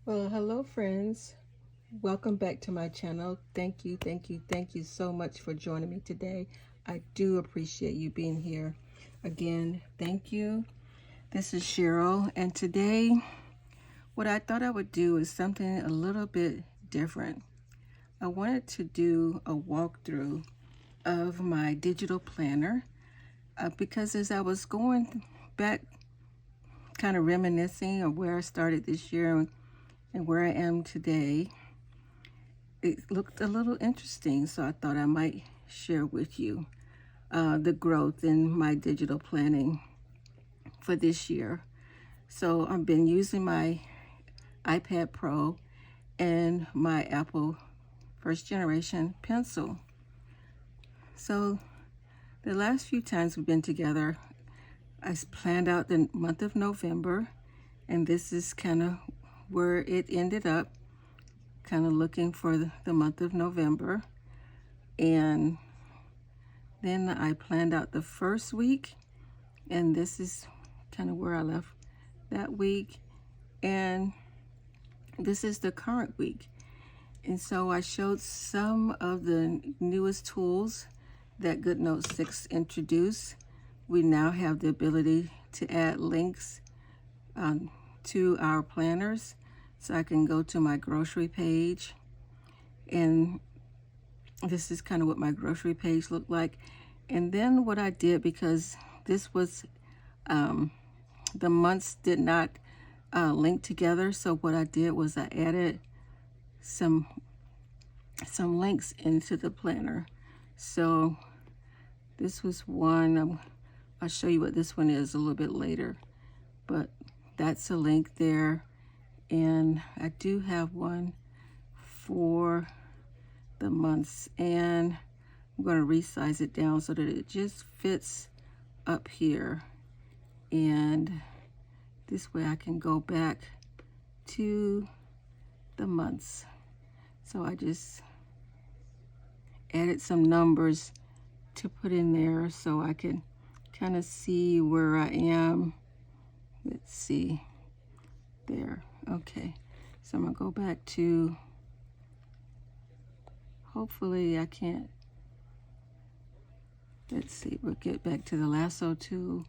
Well, hello, friends. Welcome back to my channel. Thank you so much for joining me today. I do appreciate you being here. Again, thank you. This is Cheryl, and today, what I thought I would do is something a little bit different. I wanted to do a walkthrough of my digital planner because as I was going back, kind of reminiscing of where I started this year and where I am today, it looked a little interesting, so I thought I might share with you the growth in my digital planning for this year. So I've been using my iPad Pro and my Apple first generation pencil. So the last few times we've been together, I planned out the month of November, and this is kind of where it ended up, kind of looking for the month of November. And then I planned out the first week, and this is kind of where I left that week. And this is the current week. And so I showed some of the newest tools that GoodNotes 6 introduced. We now have the ability to add links to our planners. So I can go to my grocery page, and this is kind of what my grocery page looked like. And then what I did, because this was, the months did not link together, so what I did was I added some links into the planner. So this was one. I'll show you what this one is a little bit later, but that's a link there. And I do have one for the months, and I'm going to resize it down so that it just fits up here. And this way I can go back to the months. So I just added some numbers to put in there so I can kind of see where I am. Let's see there. Okay, so I'm gonna go back to, hopefully I can't, let's see, we'll get back to the lasso tool,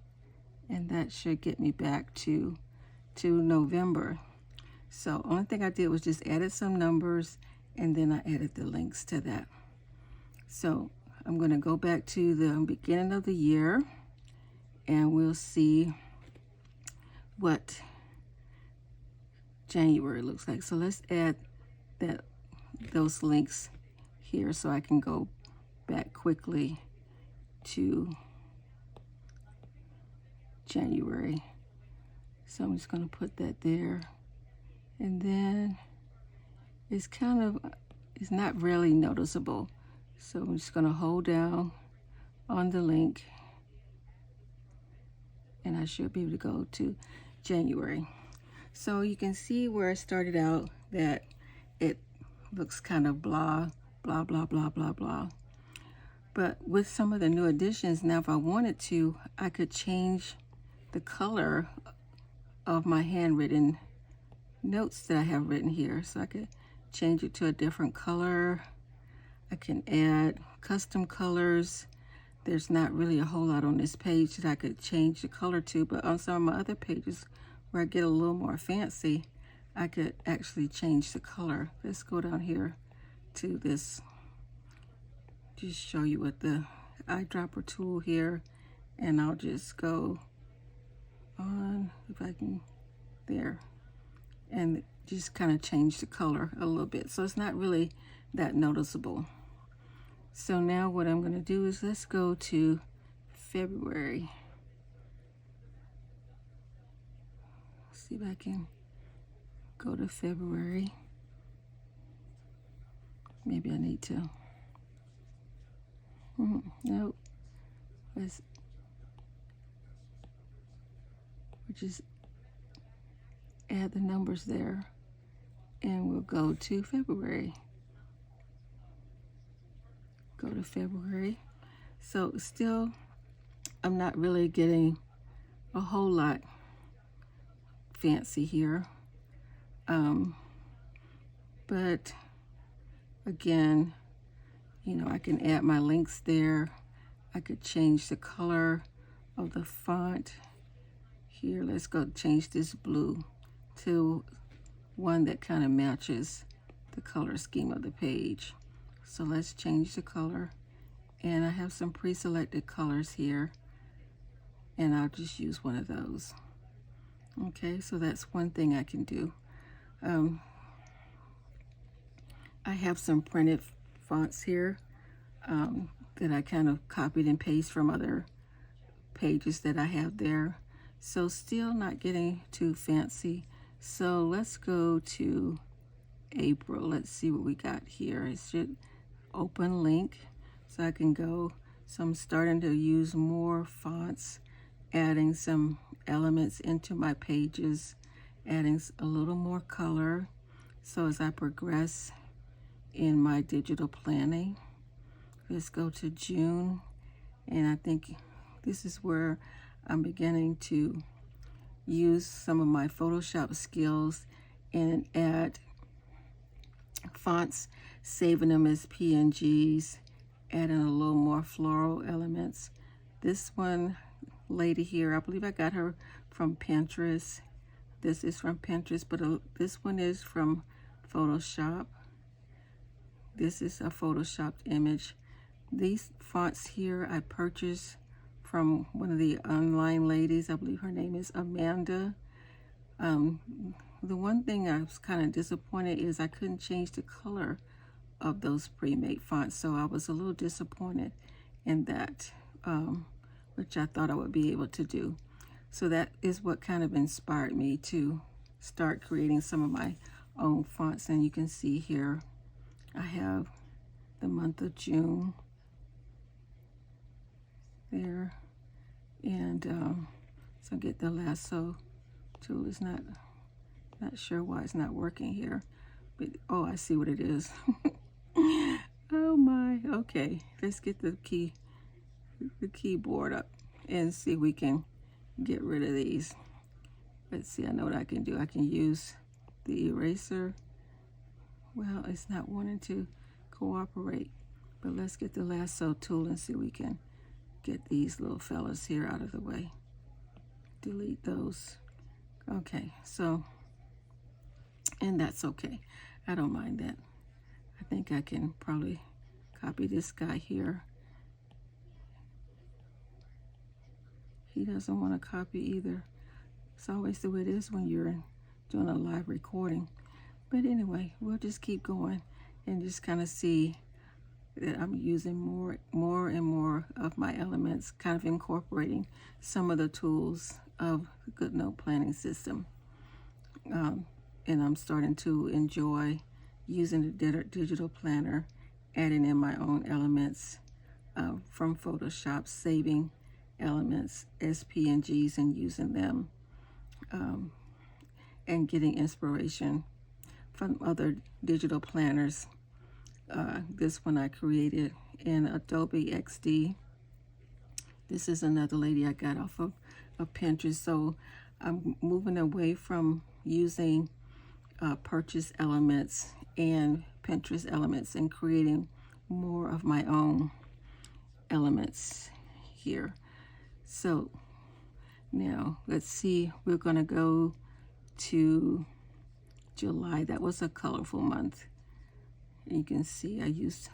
and that should get me back to November. So only thing I did was just added some numbers, and then I added the links to that. So I'm going to go back to the beginning of the year, and we'll see what January looks like. So let's add those links here so I can go back quickly to January. So I'm just going to put that there, and then it's not really noticeable. So I'm just going to hold down on the link, and I should be able to go to January. So you can see where it started out that it looks kind of blah, blah, blah, blah, blah, blah. But with some of the new additions, now if I wanted to, I could change the color of my handwritten notes that I have written here. So I could change it to a different color. I can add custom colors. There's not really a whole lot on this page that I could change the color to, but on some of my other pages where I get a little more fancy, I could actually change the color. Let's go down here to this, just show you with the eyedropper tool here, and I'll just go on, if I can, there, and just kind of change the color a little bit. So it's not really that noticeable. So now what I'm going to do is let's go to February. See if I can go to February. Maybe I need to. Nope. We'll just add the numbers there, and we'll go to February. Go to February. So still, I'm not really getting a whole lot fancy here. But again, I can add my links there. I could change the color of the font. Here, let's go change this blue to one that kind of matches the color scheme of the page. So let's change the color. And I have some pre-selected colors here, and I'll just use one of those. Okay, so that's one thing I can do. I have some printed fonts here that I kind of copied and pasted from other pages that I have there. So still not getting too fancy. So let's go to April. Let's see what we got here. It should open link, so I can go. So I'm starting to use more fonts, adding some elements into my pages, adding a little more color. So as I progress in my digital planning, let's go to June, and I think this is where I'm beginning to use some of my Photoshop skills and add fonts, saving them as PNGs, adding a little more floral elements. This one lady here, I believe I got her from Pinterest. This is from Pinterest, but this one is from Photoshop. This is a Photoshopped image. These fonts here I purchased from one of the online ladies. I believe her name is Amanda. The one thing I was kind of disappointed is I couldn't change the color of those pre-made fonts, so I was a little disappointed in that, which I thought I would be able to do. So that is what kind of inspired me to start creating some of my own fonts. And you can see here I have the month of June there, and so get the lasso tool. Is not sure why it's not working here, but oh, I see what it is. Oh my, okay, let's get the keyboard up and see if we can get rid of these. Let's see, I know what I can do. I can use the eraser. Well, it's not wanting to cooperate, but let's get the lasso tool and see if we can get these little fellas here out of the way. Delete those. Okay, so, and that's okay. I don't mind that. I think I can probably copy this guy here. He doesn't want to copy either. It's always the way it is when you're doing a live recording. But anyway, we'll just keep going and just kind of see that I'm using more and more of my elements, kind of incorporating some of the tools of the GoodNote planning system. And I'm starting to enjoy using the digital planner, adding in my own elements from Photoshop, saving elements as PNGs and using them, and getting inspiration from other digital planners. This one I created in Adobe XD. This is another lady I got off of Pinterest. So I'm moving away from using purchase elements and Pinterest elements and creating more of my own elements here. So now let's see, we're going to go to July. That was a colorful month. You can see I used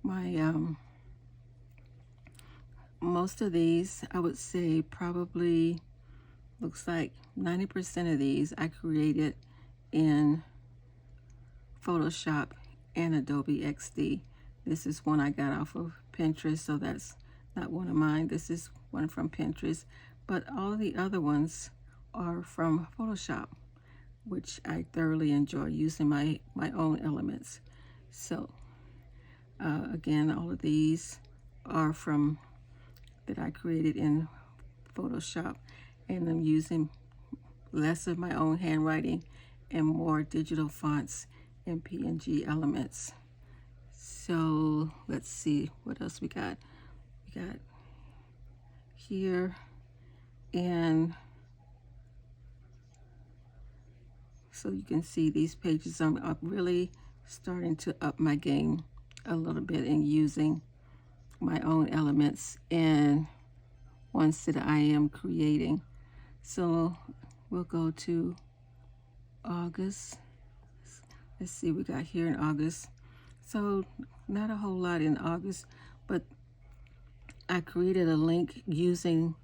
my most of these, I would say probably looks like 90% of these I created in Photoshop and Adobe XD. This is one I got off of Pinterest, so that's not one of mine. This is one from Pinterest, but all the other ones are from Photoshop, which I thoroughly enjoy using my own elements. So again, all of these are from that I created in Photoshop, and I'm using less of my own handwriting and more digital fonts and PNG elements. So let's see what else we got. We got here, and So you can see these pages, I'm really starting to up my game a little bit in using my own elements and ones that I am creating. So we'll go to August. Let's see, we got here in August. So not a whole lot in August, but I created a link using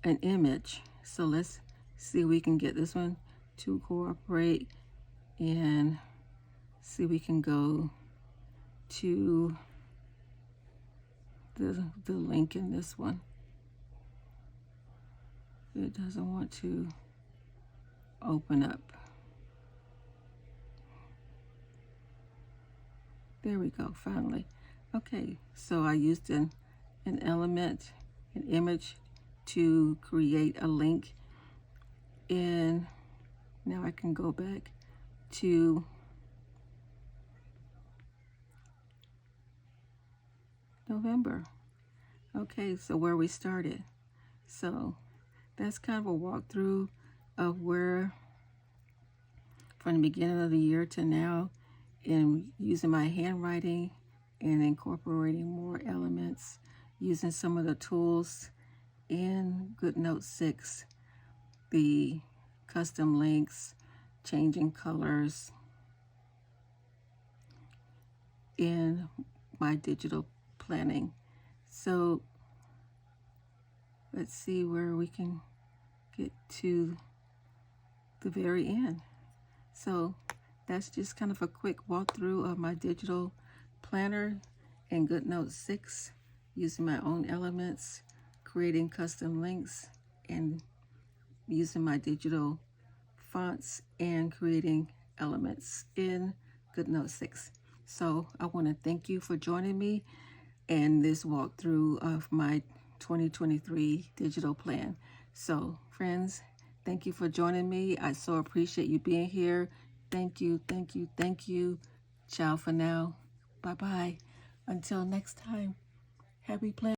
an image. So let's see if we can get this one to cooperate and see if we can go to the link in this one. It doesn't want to open up. There we go, finally. Okay, so I used an element, an image to create a link. And now I can go back to November. Okay, so where we started. So that's kind of a walkthrough of where, from the beginning of the year to now, in using my handwriting and incorporating more elements, using some of the tools in GoodNotes 6, the custom links, changing colors in my digital planning. So let's see where we can get to the very end. So that's just kind of a quick walkthrough of my digital planner in GoodNotes 6, using my own elements, creating custom links, and using my digital fonts and creating elements in GoodNotes 6. So I want to thank you for joining me in this walkthrough of my 2023 digital plan. So friends, thank you for joining me. I so appreciate you being here. Thank you, thank you, thank you. Ciao for now. Bye-bye. Until next time, happy planning.